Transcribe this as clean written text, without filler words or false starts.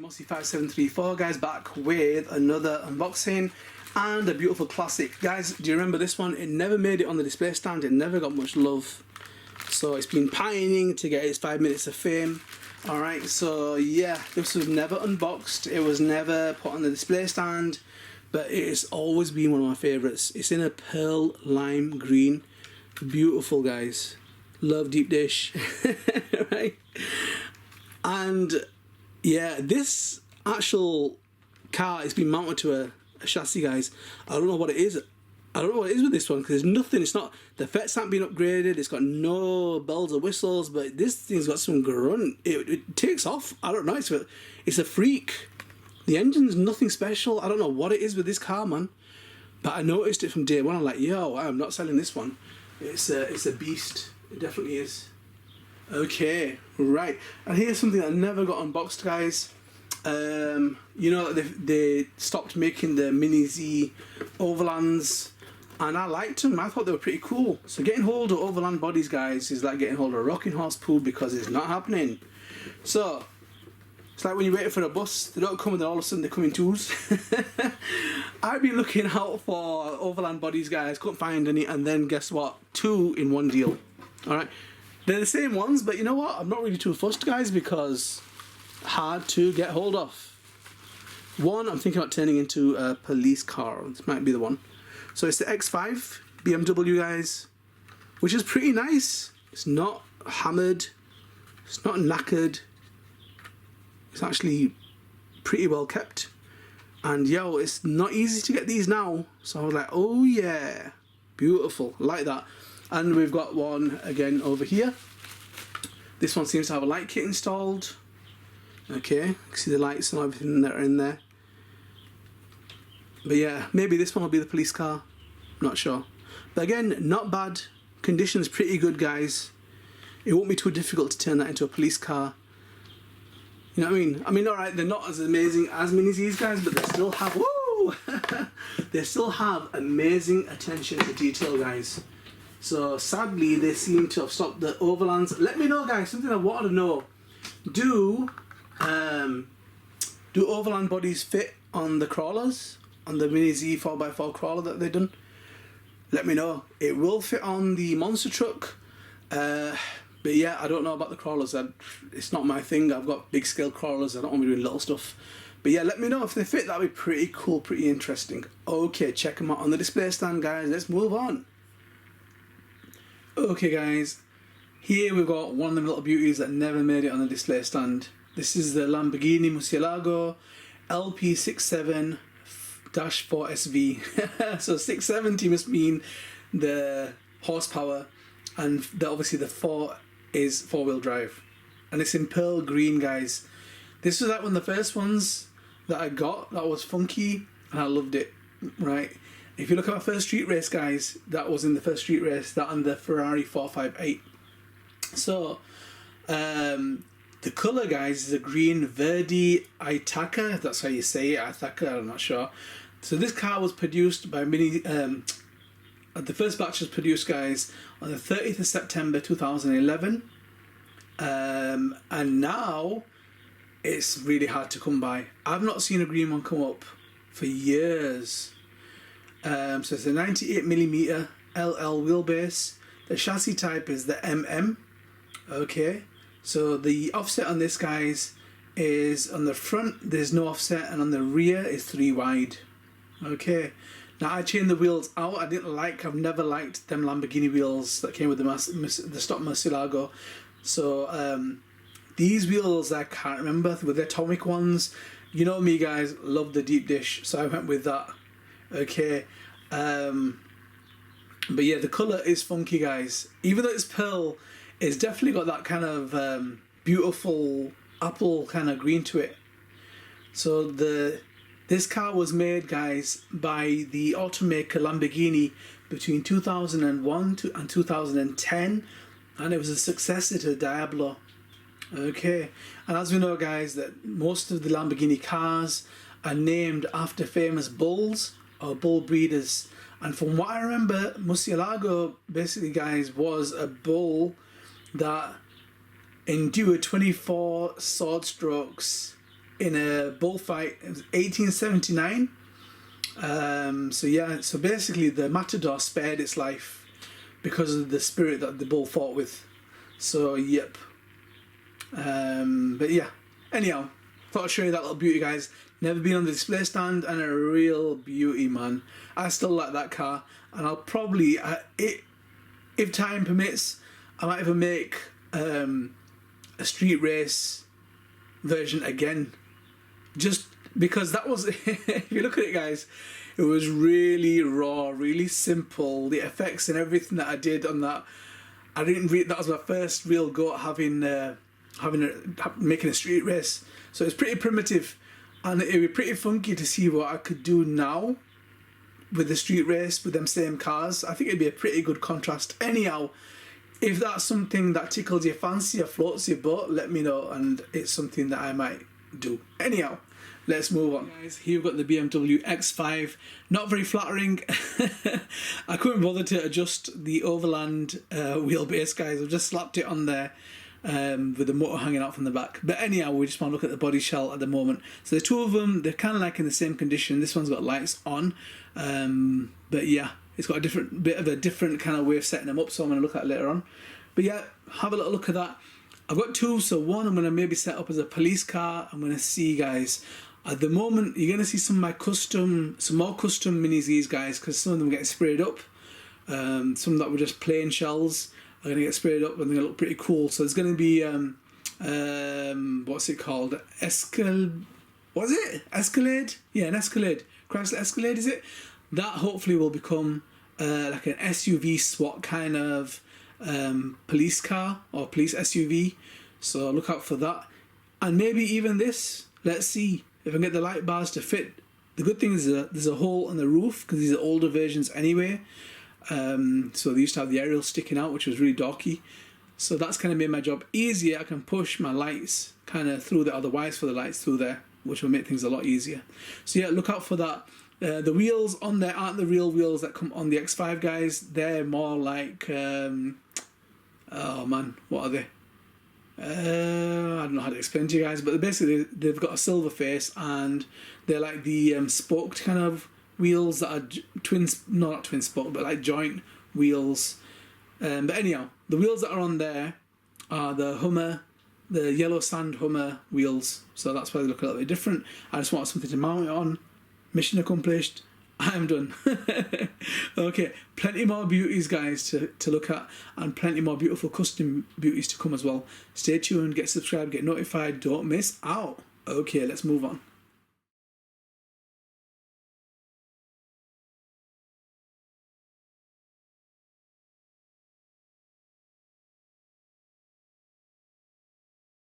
Mossy5734 guys, back with another unboxing and a beautiful classic. Guys, do you remember this one? It never made it on the display stand, it never got much love, so it's been pining to get its 5 minutes of fame. Alright, so yeah, this was never unboxed, it was never put on the display stand, but it has always been one of my favourites. It's in a pearl lime green, beautiful guys, love deep dish. Right, and yeah, this actual car has been mounted to a chassis, guys. I don't know what it is. I don't know what it is with this one because there's nothing. It's not, the fets haven't been upgraded. It's got no bells or whistles, but this thing's got some grunt. It takes off. I don't know. It's a freak. The engine's nothing special. I don't know what it is with this car, man. But I noticed it from day one. I'm like, yo, I'm not selling this one. It's a beast. It definitely is. Okay, right, and here's something that never got unboxed, guys. You know, they stopped making the Mini Z Overlands, and I liked them. I thought they were pretty cool. So getting hold of Overland bodies, guys, is like getting hold of a rocking horse poo because it's not happening. So it's like when you're waiting for a bus, they don't come and then all of a sudden they come in twos. I've been looking out for Overland bodies, guys, couldn't find any, and then guess what? 2 in 1 deal. Alright. They're the same ones, but you know what? I'm not really too fussed, guys, because hard to get hold of. One, I'm thinking about turning into a police car. This might be the one. So it's the X5 BMW, guys, which is pretty nice. It's not hammered. It's not knackered. It's actually pretty well kept. And yo, it's not easy to get these now. So I was like, oh yeah, beautiful, like that. And we've got one again over here. This one seems to have a light kit installed. Okay, you can see the lights and everything that are in there. But yeah, maybe this one will be the police car. Not sure. But again, not bad. Condition's pretty good, guys. It won't be too difficult to turn that into a police car. You know what I mean? I mean, alright, they're not as amazing as Mini Z's, guys, but they still have, woo! They still have amazing attention to detail, guys. So sadly, they seem to have stopped the Overlands. Let me know, guys, something I wanted to know. Do Overland bodies fit on the crawlers? On the Mini Z 4x4 crawler that they've done? Let me know. It will fit on the monster truck. But yeah, I don't know about the crawlers. It's not my thing. I've got big scale crawlers. I don't want to be doing little stuff. But yeah, let me know if they fit. That'd be pretty cool, pretty interesting. Okay, check them out on the display stand, guys. Let's move on. Okay, guys. Here we've got one of the little beauties that never made it on the display stand. This is the Lamborghini Murcielago LP67-4SV. So 670 must mean the horsepower, and obviously the 4 is 4-wheel drive. And it's in pearl green, guys. This was like one of the first ones that I got that was funky, and I loved it, right? If you look at my first street race, guys, that was in the first street race, that and the Ferrari 458. So, the colour, guys, is a green Verdi Itaka. That's how you say it, Itaka, I'm not sure. So this car was produced by Mini, the first batch was produced, guys, on the 30th of September 2011. And now, it's really hard to come by. I've not seen a green one come up for years. So it's a 98mm LL wheelbase. The chassis type is the MM. Okay, so the offset on this, guys, is on the front there's no offset, and on the rear is 3 wide. Okay, now I changed the wheels out. I've never liked them Lamborghini wheels that came with the stock Murcielago. So these wheels, I can't remember, with the atomic ones. You know me, guys, love the deep dish, so I went with that. Okay, but yeah, the colour is funky, guys. Even though it's pearl, it's definitely got that kind of beautiful apple kind of green to it. So this car was made, guys, by the automaker Lamborghini between 2001 and 2010, and it was a successor to the Diablo. Okay, and as we know, guys, that most of the Lamborghini cars are named after famous bulls or bull breeders, and from what I remember, Murcielago basically, guys, was a bull that endured 24 sword strokes in a bullfight. It was 1879. So yeah, so basically the Matador spared its life because of the spirit that the bull fought with. So yep. But yeah, anyhow, thought I'd show you that little beauty, guys. Never been on the display stand, and a real beauty, man. I still like that car, and I'll probably, if time permits, I might even make a street race version again, just because that was, if you look at it, guys, it was really raw, really simple. The effects and everything that I did on that, that was my first real go at making a street race. So it's pretty primitive, and it'd be pretty funky to see what I could do now with the street race with them same cars. I think it'd be a pretty good contrast. Anyhow, if that's something that tickles your fancy or floats your boat, let me know, and it's something that I might do. Anyhow, let's move on, guys. Here we've got the BMW X5. Not very flattering. I couldn't bother to adjust the Overland wheelbase, guys. I've just slapped it on there with the motor hanging out from the back. But anyhow, we just want to look at the body shell at the moment. So the two of them, they're kind of like in the same condition. This one's got lights on, but yeah, it's got a bit of a different kind of way of setting them up, so I'm going to look at it later on. But yeah, have a little look at that. I've got two, so one I'm going to maybe set up as a police car. I'm going to see, guys. At the moment, you're going to see some more custom Mini Zs, guys, because some of them get sprayed up. Some that were just plain shells are going to get sprayed up, and they're going to look pretty cool. So there's going to be, what's it called? Escalade? Yeah, an Escalade. Chrysler Escalade, is it? That hopefully will become like an SUV SWAT kind of police car or police SUV. So look out for that. And maybe even this. Let's see if I can get the light bars to fit. The good thing is there's a hole in the roof, because these are older versions anyway. So they used to have the aerial sticking out, which was really dorky. So that's kind of made my job easier. I can push my lights kind of through there, or the wires for the lights through there, which will make things a lot easier. So yeah, look out for that. The wheels on there aren't the real wheels that come on the X5, guys. They're more like, oh man, what are they? I don't know how to explain to you guys, but basically they've got a silver face, and they're like the spoked kind of wheels that are not twin spoke, but like joint wheels. But anyhow, the wheels that are on there are the Hummer, the yellow sand Hummer wheels. So that's why they look a little bit different. I just want something to mount it on. Mission accomplished. I'm done. Okay, plenty more beauties, guys, to look at, and plenty more beautiful custom beauties to come as well. Stay tuned, get subscribed, get notified, don't miss out. Okay, let's move on.